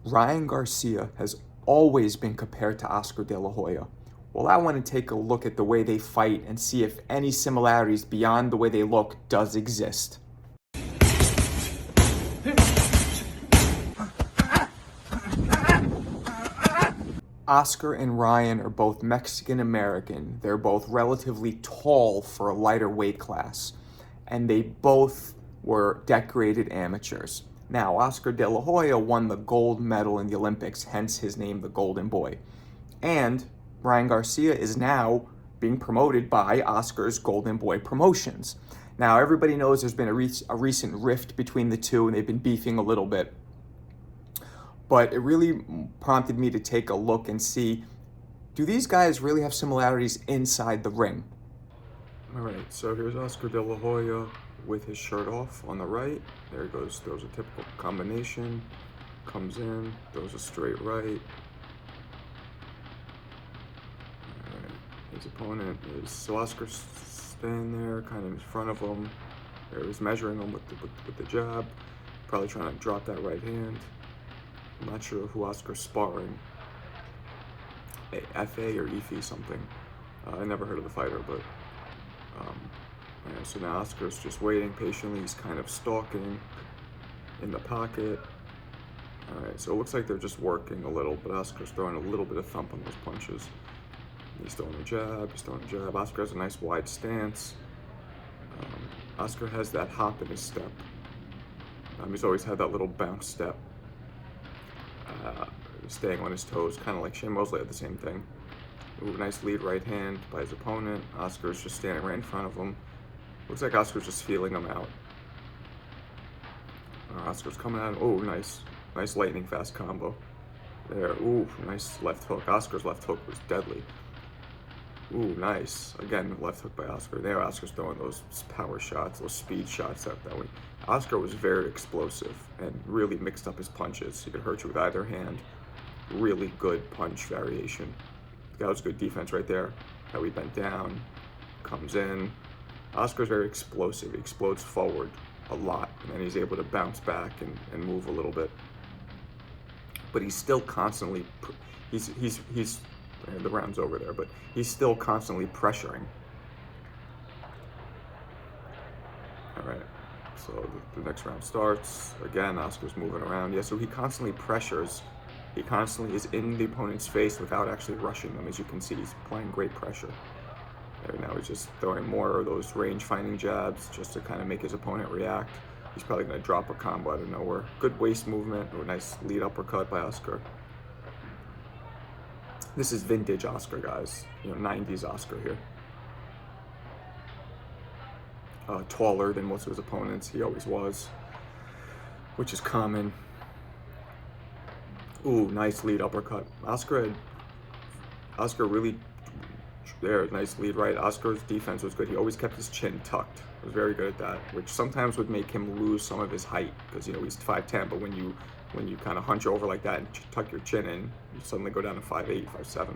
Ryan Garcia has always been compared to Oscar De La Hoya. Well, I want to take a look at the way they fight and see if any similarities beyond the way they look does exist. Oscar and Ryan are both Mexican American. They're both relatively tall for a lighter weight class, and they both were decorated amateurs. Now, Oscar De La Hoya won the gold medal in the Olympics, hence his name, the Golden Boy. And Ryan Garcia is now being promoted by Oscar's Golden Boy Promotions. Now, everybody knows there's been a recent rift between the two, and they've been beefing a little bit. But it really prompted me to take a look and see, do these guys really have similarities inside the ring? All right, so here's Oscar De La Hoya with his shirt off on the right. There he goes, throws a typical combination, comes in, throws a straight right. All right, his opponent is, so Oscar's standing there, kind of in front of him. There he's measuring him with the jab, probably trying to drop that right hand. I'm not sure who Oscar's sparring, FA or EFE something. I never heard of the fighter, but yeah, so now Oscar's just waiting patiently. He's kind of stalking in the pocket. All right, so it looks like they're just working a little, but Oscar's throwing a little bit of thump on those punches. He's throwing a jab, he's throwing a jab. Oscar has a nice wide stance. Oscar has that hop in his step. He's always had that little bounce step. Staying on his toes, kind of like Shane Mosley had the same thing. Ooh, nice lead right hand by his opponent. Oscar's just standing right in front of him. Looks like Oscar's just feeling him out. Oscar's coming at him. Oh, nice lightning fast combo. There, ooh, nice left hook. Oscar's left hook was deadly. Ooh, nice. Again, left hook by Oscar. There, Oscar's throwing those power shots, those speed shots that way. Oscar was very explosive and really mixed up his punches. He could hurt you with either hand. Really good punch variation. That was good defense right there. How he bent down, comes in. Oscar's very explosive. He explodes forward a lot, and then he's able to bounce back and move a little bit. But he's still constantly, the round's over there, but he's still constantly pressuring. All right, so the next round starts. Again, Oscar's moving around. Yeah, so he constantly pressures. He constantly is in the opponent's face without actually rushing them. As you can see, he's applying great pressure. There, now he's just throwing more of those range-finding jabs just to kind of make his opponent react. He's probably going to drop a combo out of nowhere. Good waist movement, or a nice lead uppercut by Oscar. This is vintage Oscar, guys. 90s Oscar here. Taller than most of his opponents. He always was, which is common. Ooh, nice lead uppercut. Oscar really, there, nice lead right. Oscar's defense was good. He always kept his chin tucked. He was very good at that, which sometimes would make him lose some of his height because, he's 5'10", but when you kind of hunch over like that and tuck your chin in, you suddenly go down to 5'8", 5'7".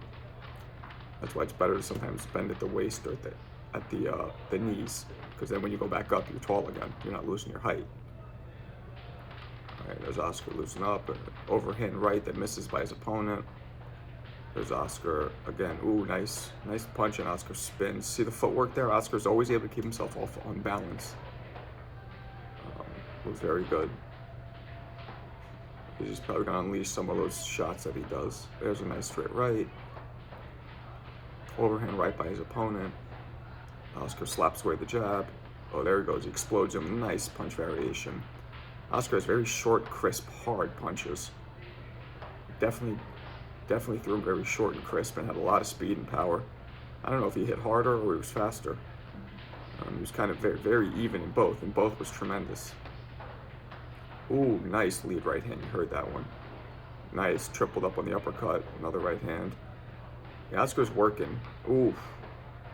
That's why it's better to sometimes bend at the waist or at the knees, because then when you go back up, you're tall again. You're not losing your height. All right, there's Oscar loosening up. Overhand right that misses by his opponent. There's Oscar again. Ooh, nice punch, and Oscar spins. See the footwork there? Oscar's always able to keep himself off on balance. It was very good. He's probably going to unleash some of those shots that he does. There's a nice straight right. Overhand right by his opponent. Oscar slaps away the jab. Oh, there he goes. He explodes him. Nice punch variation. Oscar has very short, crisp, hard punches. Definitely threw him very short and crisp and had a lot of speed and power. I don't know if he hit harder or he was faster. He was kind of very, very even in both, and both was tremendous. Ooh, nice lead right hand. You heard that one. Nice, tripled up on the uppercut. Another right hand. Yeah, Oscar's working. Ooh,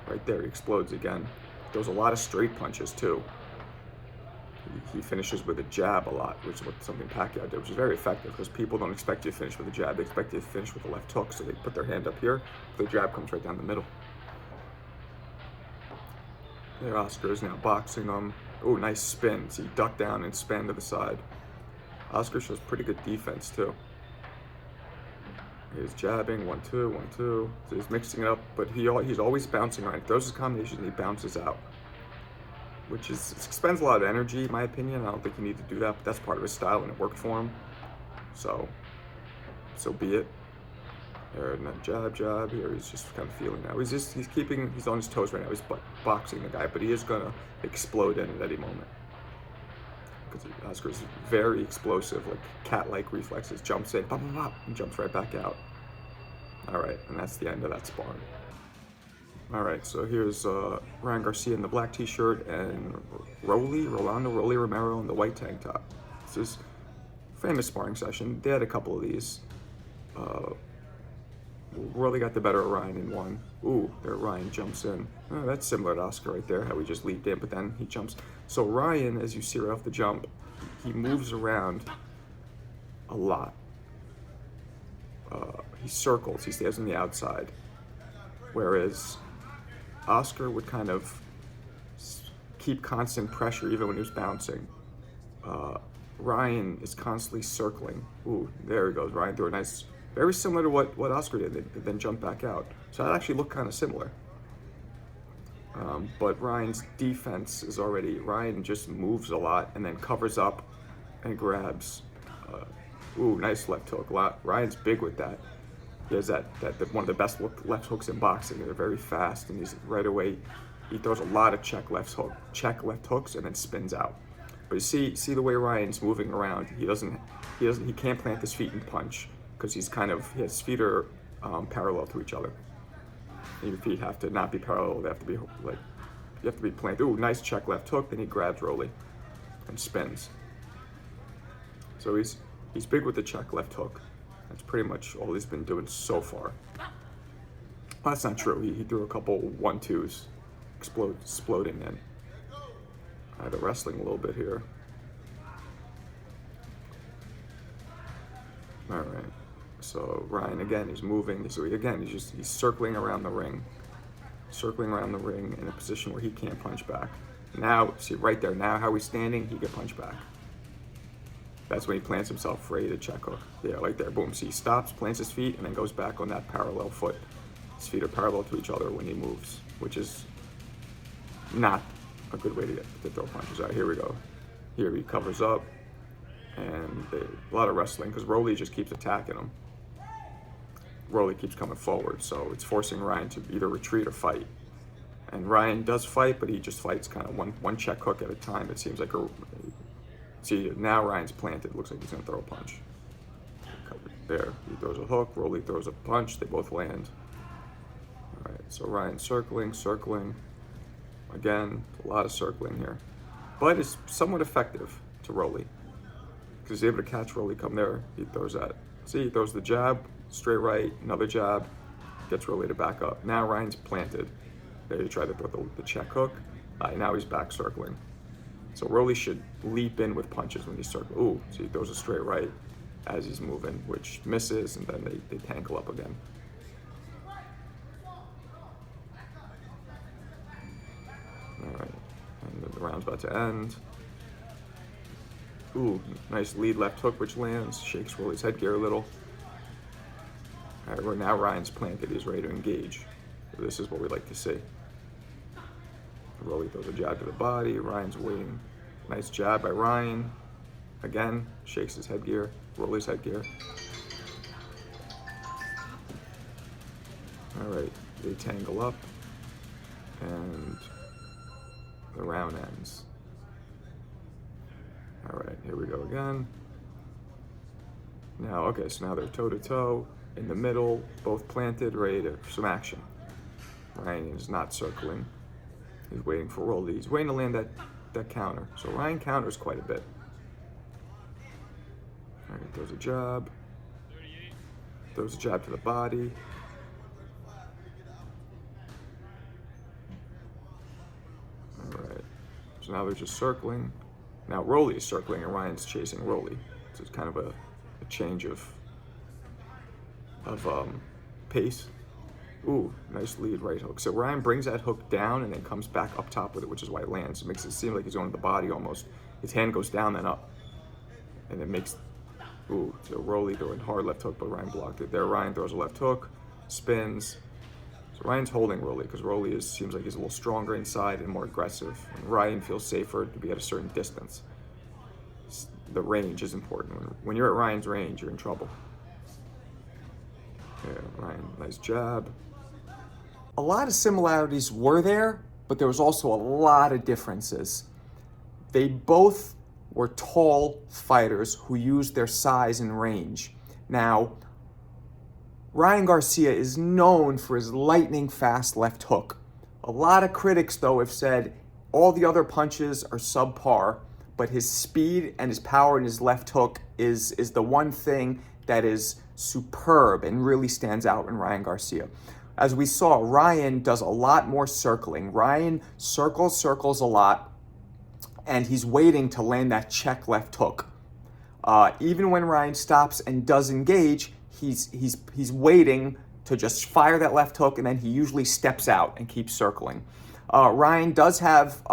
right there, he explodes again. Throws a lot of straight punches too. He finishes with a jab a lot, which is something Pacquiao did, which is very effective because people don't expect you to finish with a jab. They expect you to finish with a left hook, so they put their hand up here. The jab comes right down the middle. There, Oscar is now boxing him. Oh, nice spins. He ducked down and span to the side. Oscar shows pretty good defense too. He's jabbing, 1-2, 1-2. So he's mixing it up, but he's always bouncing around. He throws his combination, he bounces out, which expends a lot of energy, in my opinion. I don't think you need to do that, but that's part of his style, and it worked for him. So be it. And then jab. Here he's just kind of feeling now. He's on his toes right now. He's boxing the guy, but he is gonna explode in at any moment. Because Oscar's very explosive, like cat-like reflexes. Jumps in, pop, pop, pop, and jumps right back out. All right, and that's the end of that sparring. All right, so here's Ryan Garcia in the black t-shirt and Rolando Romero in the white tank top. This is a famous sparring session. They had a couple of these. Rolly got the better of Ryan in one. Ooh, there Ryan jumps in. Oh, that's similar to Oscar right there, how he just leaped in, but then he jumps. So Ryan, as you see right off the jump, he moves around a lot. He circles, he stays on the outside. Whereas Oscar would kind of keep constant pressure even when he was bouncing. Ryan is constantly circling. Ooh, there he goes. Ryan threw a nice, very similar to what Oscar did, then jumped back out. So that actually looked kind of similar. But Ryan's defense is Ryan just moves a lot and then covers up and grabs. Ooh, nice left hook. Ryan's big with that. He has that one of the best left hooks in boxing. They're very fast, and he's right away. He throws a lot of check left hooks, and then spins out. But you see the way Ryan's moving around. He can't plant his feet and punch because his feet are parallel to each other. And your feet have to not be parallel. They have to be you have to be planted. Ooh, nice check left hook. Then he grabs Rolly and spins. So he's big with the check left hook. That's pretty much all he's been doing so far. Well, that's not true. He threw a couple 1-2s, exploding in. They're wrestling a little bit here. All right. So Ryan again, he's moving. So he's circling around the ring, in a position where he can't punch back. Now, see right there. Now how he's standing, he can punch back. That's when he plants himself ready to check hook. Yeah, right there. Boom. See, he stops, plants his feet, and then goes back on that parallel foot. His feet are parallel to each other when he moves, which is not a good way to throw punches. All right, here we go. Here he covers up, and a lot of wrestling because Rolly just keeps attacking him. Rolly keeps coming forward, so it's forcing Ryan to either retreat or fight. And Ryan does fight, but he just fights kind of one check hook at a time. It seems like see, now Ryan's planted. Looks like he's going to throw a punch. There, he throws a hook. Rolly throws a punch. They both land. All right, so Ryan's circling. Again, a lot of circling here. But it's somewhat effective to Rolly. Because he's able to catch Rolly come there. He throws that. See, he throws the jab, straight right, another jab. Gets Rolly to back up. Now Ryan's planted. There he tried to throw the check hook. Now he's back circling. So Rolly should leap in with punches when he's circling. Ooh, so he throws a straight right as he's moving, which misses, and then they tangle up again. All right, and then the round's about to end. Ooh, nice lead left hook, which lands, shakes Rolly's headgear a little. All right, well, now Ryan's planted, he's ready to engage. So this is what we like to see. Rolly throws a jab to the body, Ryan's waiting. Nice jab by Ryan. Again, shakes his headgear, Rolly's headgear. All right, they tangle up, and the round ends. All right, here we go again. Now, okay, so now they're toe-to-toe, in the middle, both planted, ready to some action. Ryan is not circling. He's waiting for Rolly. He's waiting to land that counter. So Ryan counters quite a bit. All right, throws a jab. Throws a jab to the body. All right. So now they're just circling. Now Rolly is circling and Ryan's chasing Rolly. So it's kind of a change of pace. Ooh, nice lead right hook. So Ryan brings that hook down and then comes back up top with it, which is why it lands. It makes it seem like he's going to the body almost. His hand goes down then up. And it makes Ooh, so Rolly throwing hard left hook, but Ryan blocked it there. Ryan throws a left hook, spins. So Ryan's holding Rolly because Rolly seems like he's a little stronger inside and more aggressive. And Ryan feels safer to be at a certain distance. The range is important. When you're at Ryan's range, you're in trouble. Yeah, Ryan, nice jab. A lot of similarities were there, but there was also a lot of differences. They both were tall fighters who used their size and range. Now, Ryan Garcia is known for his lightning fast left hook. A lot of critics, though, have said all the other punches are subpar, but his speed and his power and his left hook is the one thing that is superb and really stands out in Ryan Garcia. As we saw, Ryan does a lot more circling. Ryan circles a lot, and he's waiting to land that check left hook. Even when Ryan stops and does engage, he's waiting to just fire that left hook, and then he usually steps out and keeps circling. Ryan does have,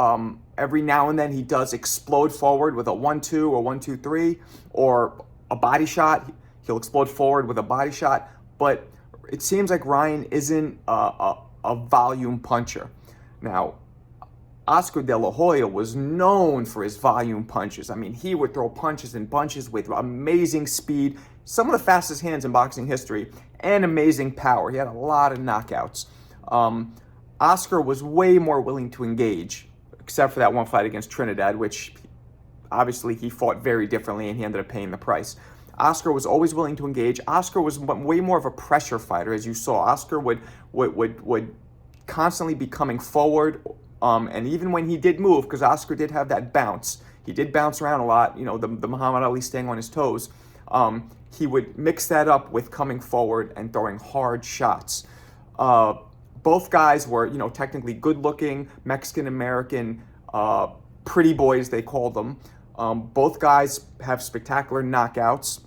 every now and then, he does explode forward with a 1-2 or 1-2-3 or a body shot. He'll explode forward with a body shot, but it seems like Ryan isn't a volume puncher. Now, Oscar De La Hoya was known for his volume punches. I mean, he would throw punches in bunches with amazing speed, some of the fastest hands in boxing history, and amazing power. He had a lot of knockouts. Oscar was way more willing to engage, except for that one fight against Trinidad, which obviously he fought very differently and he ended up paying the price. Oscar was always willing to engage. Oscar was way more of a pressure fighter, as you saw. Oscar would constantly be coming forward, and even when he did move, because Oscar did have that bounce, he did bounce around a lot, you know, the Muhammad Ali staying on his toes, he would mix that up with coming forward and throwing hard shots. Both guys were, you know, technically good-looking, Mexican-American, pretty boys, they called them. Both guys have spectacular knockouts.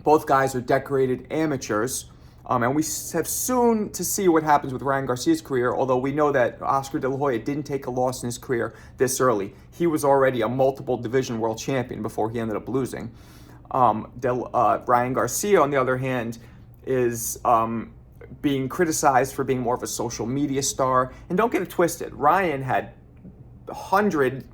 Both guys are decorated amateurs. And we have soon to see what happens with Ryan Garcia's career, although we know that Oscar De La Hoya didn't take a loss in his career this early. He was already a multiple division world champion before he ended up losing. Ryan Garcia, on the other hand, is being criticized for being more of a social media star. And don't get it twisted, Ryan had 100+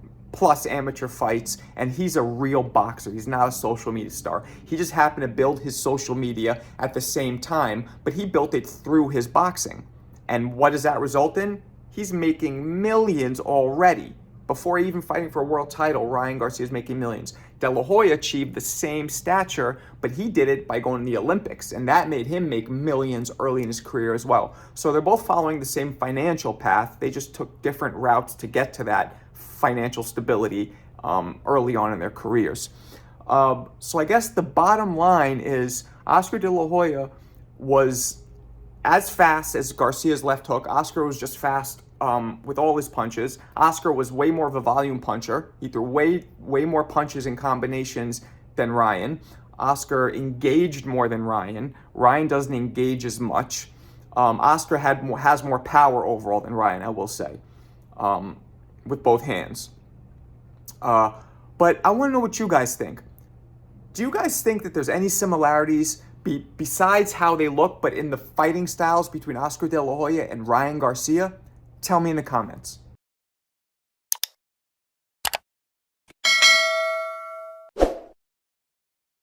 amateur fights, and he's a real boxer. He's not a social media star. He just happened to build his social media at the same time, but he built it through his boxing. And what does that result in? He's making millions already. Before even fighting for a world title, Ryan Garcia is making millions. De La Hoya achieved the same stature, but he did it by going to the Olympics, and that made him make millions early in his career as well. So they're both following the same financial path. They just took different routes to get to that financial stability early on in their careers. So I guess the bottom line is Oscar De La Hoya was as fast as Garcia's left hook. Oscar was just fast with all his punches. Oscar was way more of a volume puncher. He threw way more punches and combinations than Ryan. Oscar engaged more than Ryan. Ryan doesn't engage as much. Oscar has more power overall than Ryan, I will say, with both hands. But I want to know what you guys think. Do you guys think that there's any similarities besides how they look, but in the fighting styles between Oscar De La Hoya and Ryan Garcia? Tell me in the comments.